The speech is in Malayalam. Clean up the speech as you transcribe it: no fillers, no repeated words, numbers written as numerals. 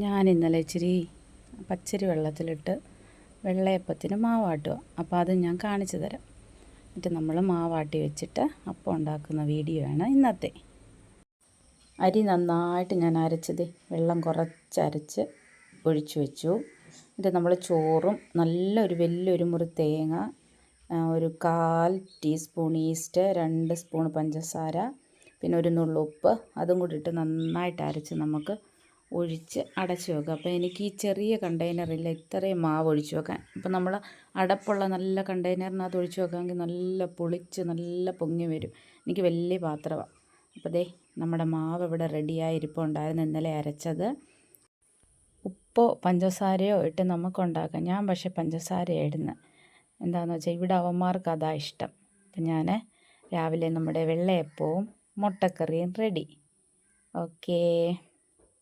ഞാൻ ഇന്നലെ ഇച്ചിരി പച്ചരി വെള്ളത്തിലിട്ട് വെള്ളയപ്പത്തിന് മാവാട്ടുക. അപ്പോൾ അത് ഞാൻ കാണിച്ചു തരാം. എന്നിട്ട് നമ്മൾ മാവാട്ടി വെച്ചിട്ട് അപ്പം ഉണ്ടാക്കുന്ന വീഡിയോ ആണ് ഇന്നത്തെ. അരി നന്നായിട്ട് ഞാൻ അരച്ചത് വെള്ളം കുറച്ചരച്ച് ഒഴിച്ചു വെച്ചു. എന്നിട്ട് നമ്മൾ ചോറും നല്ലൊരു വലിയൊരു മുറി തേങ്ങ, ഒരു 1/4 ടീസ്പൂൺ ഈസ്റ്റ്, 2 സ്പൂൺ പഞ്ചസാര, പിന്നെ ഒരു നുള്ളുപ്പ്, അതും കൂടി ഇട്ട് നന്നായിട്ട് അരച്ച് നമുക്ക് ഒഴിച്ച് അടച്ച് വെക്കുക. അപ്പോൾ എനിക്ക് ഈ ചെറിയ കണ്ടെയ്നറില്ല ഇത്രയും മാവ് ഒഴിച്ച് വെക്കാൻ. അപ്പോൾ നമ്മൾ അടപ്പുള്ള നല്ല കണ്ടെയ്നറിനകത്ത് ഒഴിച്ച് വെക്കാമെങ്കിൽ നല്ല പൊളിച്ച് നല്ല പൊങ്ങി വരും. എനിക്ക് വലിയ പാത്രമാണ്. അപ്പോൾ ദേ നമ്മുടെ മാവ് ഇവിടെ റെഡിയായി ഇരിപ്പുണ്ടായിരുന്നു, ഇന്നലെ അരച്ചത്. ഉപ്പോ പഞ്ചസാരയോ ഇട്ട് നമുക്കുണ്ടാക്കാം. ഞാൻ പക്ഷേ പഞ്ചസാരയാണ് ഇടുന്നത്. എന്താണെന്ന് വെച്ചാൽ ഇവിടെ അവന്മാർക്ക് അതാ ഇഷ്ടം. അപ്പം ഞാൻ രാവിലെ നമ്മുടെ വെള്ളയപ്പവും മുട്ടക്കറിയും റെഡി. ഓക്കേ.